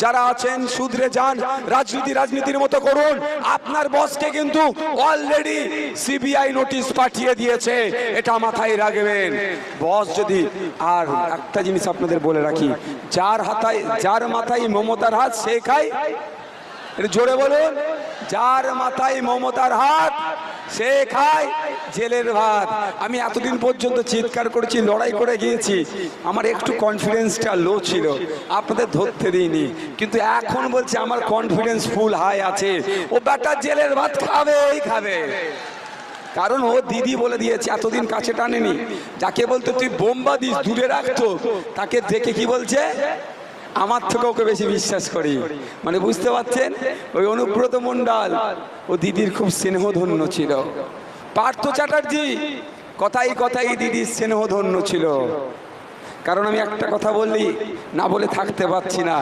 যারা আছেন শুধরে যান, রাজনীতির মতো করুন। আপনার বসকে কিন্তু অলরেডি সিবিআই নোটিশ পাঠিয়ে দিয়েছে, এটা মাথায় রাখবেন। বস যদি, আর একটা জিনিস আপনাদের বলে রাখি, যার মাথায় মমতার হাত সে খায়, জোরে বলুন, যার মাথায় মমতার হাত সে খায় জেলের ভাত। আমি এতদিন পর্যন্ত চিৎকার করেছি, লড়াই করে গিয়েছি, আমার একটু কনফিডেন্সটা লো ছিল, আপনাদের ধরতে দিইনি, কিন্তু এখন বলছি আমার কনফিডেন্স ফুল হাই আছে। ও বেটা জেলের ভাত খাবেই খাবে, কারণ ও দিদি বলে দিয়েছে, এতদিন কাছে টানেনি। যাকে বলতো তুই বোম্বা দিস দূরে রাখতো, তাকে দেখে কি বলছে, আমার থেকে ওকে বেশি বিশ্বাস করি। মানে বুঝতে পারছেন, ওই অনুব্রত মণ্ডল ও দিদির খুব স্নেহধন্য ছিল। পার্থ চ্যাটার্জি কথাই কথাই দিদির স্নেহধন্য ছিল। কারণ আমি একটা কথা বললি, না বলে থাকতে পারছি না।